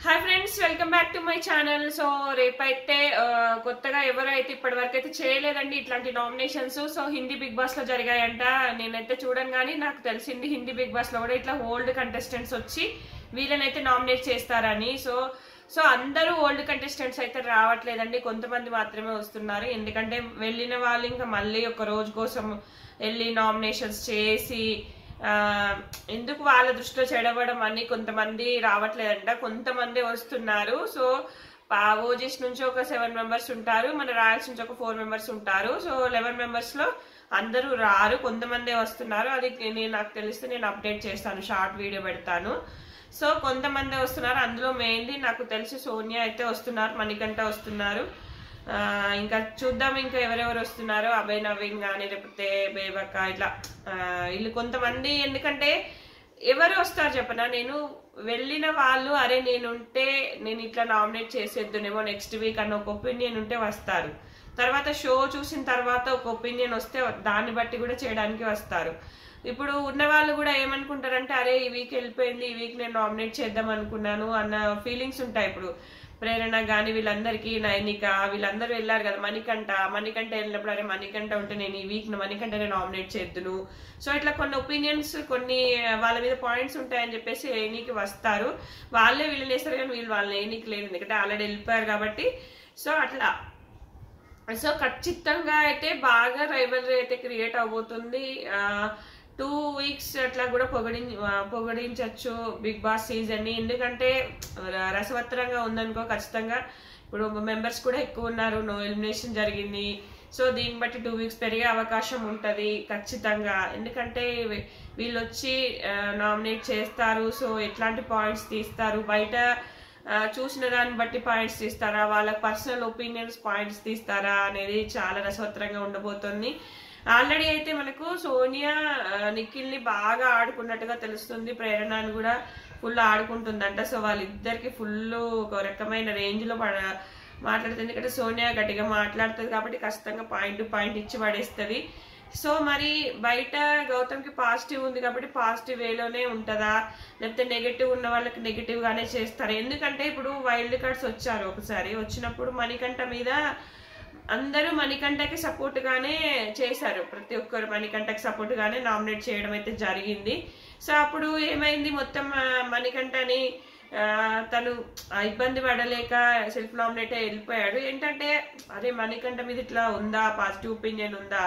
Hi friends, welcome back to my channel. So రేపైతే కొత్తగా ఎవరైతే ఇప్పటి వరకు అయితే చేయలేదండి ఇట్లాంటి nominations. So Hindi Bigg Boss లో జరిగాయంట. నేనైతే చూడను కానీ నాకు తెలిసింది హిందీ బిగ్ బాస్ లో కూడా ఇట్లా ఓల్డ్ కంటెస్టెంట్స్ వచ్చి వీళ్ళనైతే నామినేట్ చేస్తారని. సో అందరూ ఓల్డ్ కంటెస్టెంట్స్ అయితే రావట్లేదండి, కొంతమంది మాత్రమే వస్తున్నారు. ఎందుకంటే వెళ్ళిన వాళ్ళు ఇంకా మళ్ళీ ఒక రోజు కోసం వెళ్ళి నామినేషన్స్ చేసి ఎందుకు వాళ్ళ దృష్టిలో చెడవడం అని కొంతమంది రావట్లేదంట, కొంతమంది వస్తున్నారు. సో ఓజీస్ నుంచి ఒక 7 మెంబర్స్ ఉంటారు, మన రాయల్స్ నుంచి ఒక 4 మెంబర్స్ ఉంటారు. సో 11 మెంబర్స్ లో అందరూ రారు, కొంతమందే వస్తున్నారు. అది నాకు తెలిస్తే నేను అప్డేట్ చేస్తాను, షార్ట్ వీడియో పెడతాను. సో కొంతమంది వస్తున్నారు, అందులో మెయిన్లీ నాకు తెలిసి సోనియా అయితే వస్తున్నారు, మణికంఠ వస్తున్నారు. ఇంకా చూద్దాం ఇంకా ఎవరెవరు వస్తున్నారో, అభయ్ నవీన్ కానీ లేకపోతే బేబక్క ఇట్లా వీళ్ళు కొంతమంది. ఎందుకంటే ఎవరు వస్తారు చెప్పనా, నేను వెళ్ళిన వాళ్ళు అరే నేనుంటే నేను ఇట్లా నామినేట్ చేసేద్దునేమో నెక్స్ట్ వీక్ అన్న ఒక ఒపీనియన్ ఉంటే వస్తారు. తర్వాత షో చూసిన తర్వాత ఒక ఒపీనియన్ వస్తే దాన్ని బట్టి కూడా చేయడానికి వస్తారు. ఇప్పుడు ఉన్న వాళ్ళు కూడా ఏమనుకుంటారంటే అరే ఈ వీక్ వెళ్ళిపోయింది, ఈ వీక్ నేను నామినేట్ చేద్దాం అనుకున్నాను అన్న ఫీలింగ్స్ ఉంటాయి. ఇప్పుడు ప్రేరణ కానీ వీళ్ళందరికీ, నైనిక వీళ్ళందరూ వెళ్ళారు కదా, మణికంఠ వెళ్ళినప్పుడు అరే మణికంఠ ఉంటే నేను ఈ వీక్ మణికంఠనే నామినేట్ చేద్దును. సో ఇట్లా కొన్ని ఒపీనియన్స్, కొన్ని వాళ్ళ మీద పాయింట్స్ ఉంటాయని చెప్పేసి ఏనీకి వస్తారు. వాళ్ళే వీళ్ళని వేస్తారు కానీ వీళ్ళు వాళ్ళని ఏనీకి లేదు, ఎందుకంటే ఆల్రెడీ వెళ్ళిపోయారు కాబట్టి. సో అట్లా సో ఖచ్చితంగా అయితే బాగా రైవలరీ అయితే క్రియేట్ అవబోతుంది. 2 వీక్స్ అట్లా కూడా పొగడించచ్చు బిగ్ బాస్ సీజన్ ని. ఎందుకంటే రసవత్తరంగా ఉందనుకో ఖచ్చితంగా. ఇప్పుడు మెంబర్స్ కూడా ఎక్కువ ఉన్నారు, నో ఎలిమినేషన్ జరిగింది. సో దీన్ని బట్టి 2 వీక్స్ పెరిగే అవకాశం ఉంటది ఖచ్చితంగా. ఎందుకంటే వీళ్ళు వచ్చి నామినేట్ చేస్తారు. సో ఎట్లాంటి పాయింట్స్ తీస్తారు, బయట చూసిన దాన్ని బట్టి పాయింట్స్ తీస్తారా, వాళ్ళ పర్సనల్ ఒపీనియన్స్ పాయింట్స్ తీస్తారా అనేది చాలా రసవత్తరంగా ఉండబోతుంది. ఆల్రెడీ అయితే మనకు సోనియా నిఖిల్ ని బాగా ఆడుకున్నట్టుగా తెలుస్తుంది, ప్రేరణని కూడా ఫుల్ ఆడుకుంటుందంట. సో వాళ్ళిద్దరికి ఫుల్ ఒక రకమైన రేంజ్ లో మాట్లాడుతుంది. ఎందుకంటే సోనియా గట్టిగా మాట్లాడుతుంది కాబట్టి ఖచ్చితంగా పాయింట్ టు పాయింట్ ఇచ్చి పడేస్తుంది. సో మరి బయట గౌతమ్కి పాజిటివ్ ఉంది కాబట్టి పాజిటివ్ వేలోనే ఉంటుందా, లేకపోతే నెగటివ్ ఉన్న వాళ్ళకి నెగటివ్ గానే చేస్తారు. ఎందుకంటే ఇప్పుడు వైల్డ్ కార్డ్స్ వచ్చారు, ఒకసారి వచ్చినప్పుడు మణికంఠ మీద అందరూ మణికంఠకి సపోర్ట్ గానే చేశారు, ప్రతి ఒక్కరు మణికంఠకి సపోర్ట్ గానే నామినేట్ చేయడం అయితే జరిగింది. సో అప్పుడు ఏమైంది, మొత్తం మణికంఠని తను ఇబ్బంది పడలేక సెల్ఫ్ నామినేట్ వెళ్ళిపోయాడు. ఏంటంటే అరే మణికంఠ మీద ఇట్లా ఉందా, పాజిటివ్ ఒపీనియన్ ఉందా,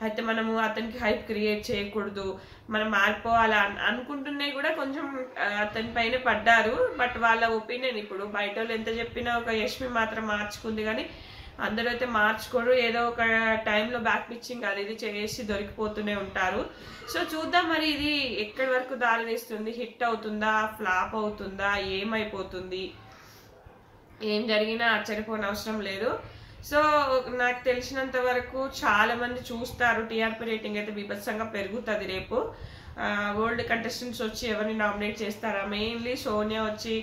అయితే మనము అతనికి హైప్ క్రియేట్ చేయకూడదు, మనం మారిపోవాలా అనుకుంటున్నాయి కూడా కొంచెం అతని పైన పడ్డారు. బట్ వాళ్ళ ఒపీనియన్ ఇప్పుడు బయట వాళ్ళు ఎంత చెప్పినా ఒక యష్మి మాత్రం మార్చుకుంది కానీ అందరూ అయితే మార్చుకోరు. ఏదో ఒక టైంలో బ్యాక్ పిచ్చింగ్ అది ఇది చేసి దొరికిపోతూనే ఉంటారు. సో చూద్దాం మరి ఇది ఎక్కడి వరకు దారి తీస్తుంది, హిట్ అవుతుందా, ఫ్లాప్ అవుతుందా, ఏమైపోతుంది, ఏం జరిగినా ఆశ్చర్యపోని అవసరం లేదు. సో నాకు తెలిసినంత వరకు చాలా మంది చూస్తారు, టీఆర్పీ రేటింగ్ అయితే బీభత్సంగా పెరుగుతుంది రేపు. ఓల్డ్ కంటెస్టెంట్స్ వచ్చి ఎవరిని నామినేట్ చేస్తారా, మెయిన్లీ సోనియా వచ్చి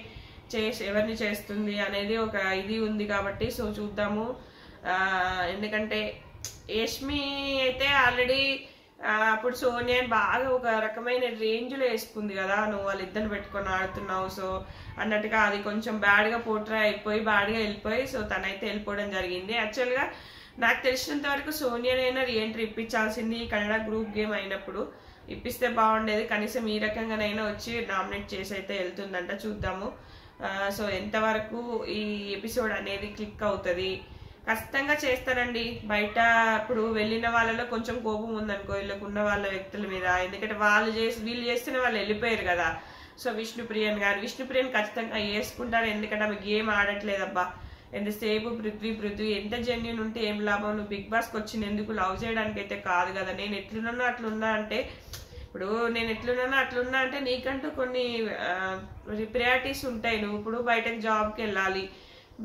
ఎవరిని చేస్తుంది అనేది ఒక ఇది ఉంది కాబట్టి. సో చూద్దాము. ఎందుకంటే యష్మి అయితే ఆల్రెడీ అప్పుడు సోనియా బాగా ఒక రకమైన రేంజ్ లో వేసుకుంది కదా, నువ్వు వాళ్ళిద్దరిని పెట్టుకొని ఆడుతున్నావు సో అన్నట్టుగా. అది కొంచెం బ్యాడ్ గా పోట్రా అయిపోయి బ్యాడ్ గా వెళ్ళిపోయి సో తనైతే వెళ్ళిపోవడం జరిగింది. యాక్చువల్ గా నాకు తెలిసినంత వరకు సోనియానైనా రీఎంట్రీ ఇప్పించాల్సింది, కన్నడ గ్రూప్ గేమ్ అయినప్పుడు ఇప్పిస్తే బాగుండేది. కనీసం ఈ రకంగానైనా వచ్చి నామినేట్ చేసి అయితే వెళ్తుందంట, చూద్దాము. సో ఎంతవరకు ఈ ఎపిసోడ్ అనేది క్లిక్ అవుతుంది. ఖచ్చితంగా చేస్తారండి. బయట ఇప్పుడు వెళ్ళిన వాళ్ళలో కొంచెం కోపం ఉందనుకో వీళ్ళకు ఉన్న వాళ్ళ వ్యక్తుల మీద, ఎందుకంటే వీళ్ళు చేస్తున్న వాళ్ళు వెళ్ళిపోయారు కదా. సో విష్ణుప్రియన్ ఖచ్చితంగా వేసుకుంటారు, ఎందుకంటే ఆమె గేమ్ ఆడట్లేదబ్బా. ఎంతసేపు పృథ్వీ ఎంత జెన్యున్ ఉంటే ఏం లాభం, నువ్వు బిగ్ బాస్కి వచ్చిన ఎందుకు లవ్ చేయడానికి అయితే కాదు కదా. నేను ఎట్లున్నా అట్లున్నా అంటే, ఇప్పుడు నేను ఎట్లున్నా అట్లున్నా అంటే నీకంటూ కొన్ని ప్రియారిటీస్ ఉంటాయి. నువ్వు ఇప్పుడు బయటకు జాబ్కి వెళ్ళాలి,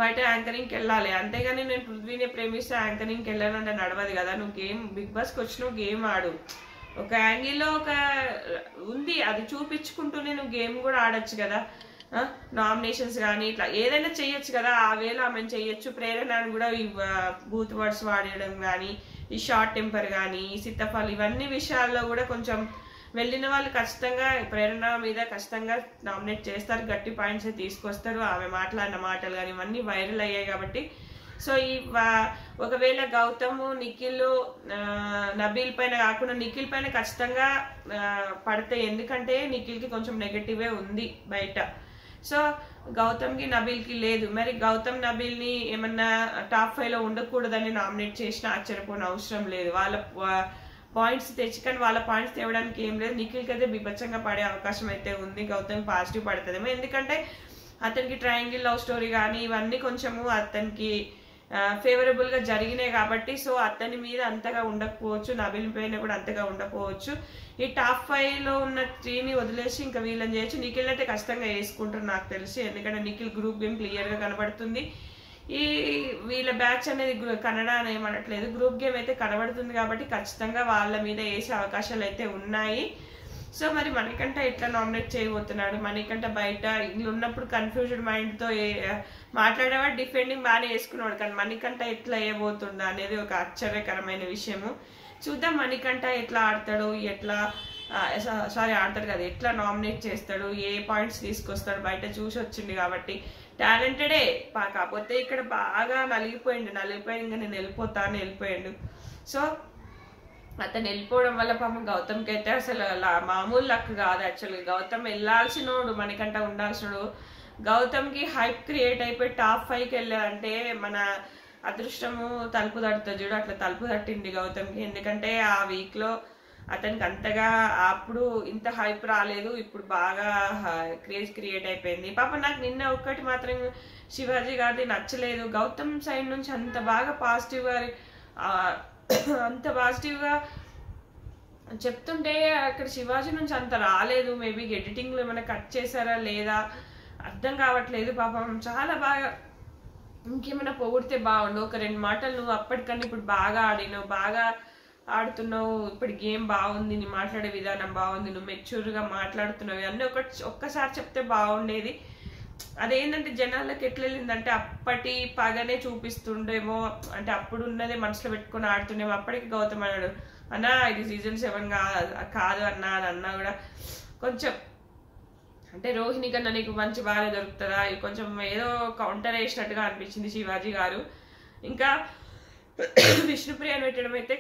బయట యాంకరింగ్కి వెళ్ళాలి, అంతేగాని నేను పృథ్వీని ప్రేమిస్తే యాంకరింగ్కి వెళ్ళాను అంటే నడవదు కదా. నువ్వు గేమ్ బిగ్ బాస్కి వచ్చినావు, గేమ్ ఆడు. ఒక యాంగిల్లో ఒక ఉంది, అది చూపించుకుంటూనే నువ్వు గేమ్ కూడా ఆడొచ్చు కదా. నామినేషన్స్ కానీ ఇట్లా ఏదైనా చెయ్యొచ్చు కదా, ఆ వేళ ఆమెను చెయ్యొచ్చు. ప్రేరణను కూడా ఈ బూత్ వర్డ్స్ వాడడం కానీ, ఈ షార్ట్ టెంపర్ కానీ, ఈ సిత్తఫల్, ఇవన్నీ విషయాల్లో కూడా కొంచెం వెళ్ళిన వాళ్ళు ఖచ్చితంగా ప్రేరణ మీద ఖచ్చితంగా నామినేట్ చేస్తారు, గట్టి పాయింట్స్ తీసుకొస్తారు. ఆమె మాట్లాడిన మాటలు కానీ ఇవన్నీ వైరల్ అయ్యాయి కాబట్టి సో ఒకవేళ గౌతమ్ నిఖిల్ నబీల్ పైన కాకుండా నిఖిల్ పైన ఖచ్చితంగా పడతాయి, ఎందుకంటే నిఖిల్కి కొంచెం నెగటివే ఉంది బయట. సో గౌతమ్కి నబీల్కి లేదు. మరి గౌతమ్ నబీల్ని ఏమన్నా టాప్ 5 లో ఉండకూడదని నామినేట్ చేసినా ఆశ్చర్యపోయిన అవసరం లేదు. వాళ్ళ పాయింట్స్ తెచ్చుకొని వాళ్ళ పాయింట్స్ తేవడానికి ఏం లేదు. నిఖిల్కి అయితే బీభత్సంగా పడే అవకాశం అయితే ఉంది, గౌతమ్ పాజిటివ్ పడుతుందేమో. ఎందుకంటే అతనికి ట్రయాంగిల్ లవ్ స్టోరీ కానీ ఇవన్నీ కొంచెము అతనికి ఫేవరబుల్ గా జరిగినాయి కాబట్టి సో అతని మీద అంతగా ఉండకపోవచ్చు, నబీల్ పైన కూడా అంతగా ఉండకపోవచ్చు. ఈ టాప్ 5 లో ఉన్న 3ని వదిలేసి ఇంకా వీళ్ళని చేయొచ్చు. నిఖిల్ అయితే ఖచ్చితంగా వేసుకుంటారు నాకు తెలిసి, ఎందుకంటే నిఖిల్ గ్రూప్ గేమ్ క్లియర్ గా కనబడుతుంది. ఈ వీళ్ళ బ్యాచ్ అనేది కన్నడ అని ఏమనట్లేదు, గ్రూప్ గేమ్ అయితే కనబడుతుంది కాబట్టి ఖచ్చితంగా వాళ్ళ మీద వేసే అవకాశాలు అయితే ఉన్నాయి. సో మరి మణికంఠ ఎట్లా నామినేట్ చేయబోతున్నాడు? మణికంఠ బయట ఇల్లు ఉన్నప్పుడు కన్ఫ్యూజ్డ్ మైండ్ తో మాట్లాడేవాడు, డిఫెండింగ్ బాగానే వేసుకున్నాడు, కానీ మణికంఠ ఎట్లా వేయబోతుందా అనేది ఒక ఆశ్చర్యకరమైన విషయము. చూద్దాం మణికంఠ ఎట్లా ఆడతాడు, ఎట్లా ఆడతాడు కదా, ఎట్లా నామినేట్ చేస్తాడు, ఏ పాయింట్స్ తీసుకొస్తాడు. బయట చూసి వచ్చింది కాబట్టి టాలెంటెడే, కాకపోతే ఇక్కడ బాగా నలిగిపోయి ఇంకా నేను వెళ్ళిపోయాడు. సో అతను వెళ్ళిపోవడం వల్ల పాపం గౌతమ్కి అయితే అసలు మామూలు లక్ కాదు. యాక్చువల్గా గౌతమ్ వెళ్ళాల్సినోడు, మనకంట ఉండాల్సినోడు. గౌతమ్కి హైప్ క్రియేట్ అయిపోయి టాప్ 5కి వెళ్ళాడంటే మన అదృష్టము తలుపు తడుతుంది చూడు, అట్లా తలుపు తట్టింది గౌతమ్కి. ఎందుకంటే ఆ వీక్ లో అతనికి అంతగా అప్పుడు ఇంత హైప్ రాలేదు, ఇప్పుడు బాగా క్రేజ్ క్రియేట్ అయిపోయింది. పాప నాకు నిన్న ఒక్కటి మాత్రం శివాజీ గారిది నచ్చలేదు. గౌతమ్ సైడ్ నుంచి అంత బాగా అంత పాజిటివ్ గా చెప్తుంటే అక్కడ శివాజీ నుంచి అంత రాలేదు. మేబీ ఎడిటింగ్ లో ఏమైనా కట్ చేశారా లేదా అర్థం కావట్లేదు. పాపం చాలా బాగా ఇంకేమైనా పొగిడితే బాగుండు. ఒక 2 మాటలు నువ్వు అప్పటికన్నా ఇప్పుడు బాగా ఆడినావు, బాగా ఆడుతున్నావు, ఇప్పుడు గేమ్ బాగుంది, నీ మాట్లాడే విధానం బాగుంది, నువ్వు మెచ్యూర్ గా మాట్లాడుతున్నావు అన్నీ ఒక్కసారి చెప్తే బాగుండేది. అదేంటంటే జనాలకు ఎట్లా వెళ్ళిందంటే అప్పటి పగనే చూపిస్తుండేమో, అంటే అప్పుడు ఉన్నదే మనసులో పెట్టుకుని ఆడుతుండేమో. అప్పటికి గౌతమ్ అన్నాడు, అన్నా ఇది సీజన్ 7 కాదు అన్నా కూడా కొంచెం అంటే రోహిణి కన్నా నీకు మంచి బాగా దొరుకుతుందా, కొంచెం ఏదో కౌంటర్ వేసినట్టుగా అనిపించింది శివాజీ గారు. ఇంకా విష్ణుప్రియని పెట్టడం అయితే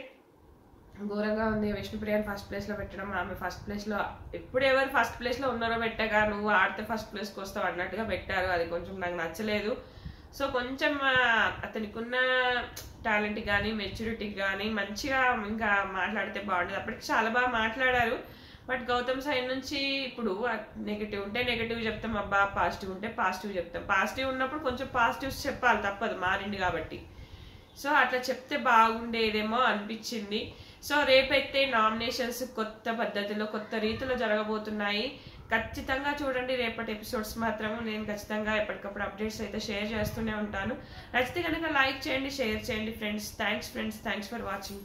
ఘోరంగా ఉంది. విష్ణుప్రియని ఫస్ట్ ప్లేస్ లో పెట్టడం, ఆమె ఫస్ట్ ప్లేస్ లో ఎప్పుడు ఎవరు ఫస్ట్ ప్లేస్ లో ఉన్నారో పెట్టగా నువ్వు ఆడితే ఫస్ట్ ప్లేస్ కి వస్తావు అన్నట్టుగా పెట్టారు. అది కొంచెం నాకు నచ్చలేదు. సో కొంచెం అతనికి ఉన్న టాలెంట్ కానీ మెచ్యూరిటీకి కానీ మంచిగా ఇంకా మాట్లాడితే బాగుండేది. అప్పటికి చాలా బాగా మాట్లాడారు. బట్ గౌతమ్ సైడ్ నుంచి ఇప్పుడు నెగిటివ్ ఉంటే నెగిటివ్ చెప్తాం, అబ్బా పాజిటివ్ ఉంటే పాజిటివ్ చెప్తాం. పాజిటివ్ ఉన్నప్పుడు కొంచెం పాజిటివ్స్ చెప్పాలి, తప్పదు, మారింది కాబట్టి. సో అట్లా చెప్తే బాగుండేదేమో అనిపించింది. సో రేపైతే నామినేషన్స్ కొత్త పద్ధతిలో కొత్త రీతిలో జరగబోతున్నాయి. ఖచ్చితంగా చూడండి రేపటి ఎపిసోడ్స్ మాత్రము. నేను ఖచ్చితంగా ఎప్పటికప్పుడు అప్డేట్స్ అయితే షేర్ చేస్తూనే ఉంటాను. నచ్చితే కనుక లైక్ చేయండి, షేర్ చేయండి ఫ్రెండ్స్. Thanks for watching.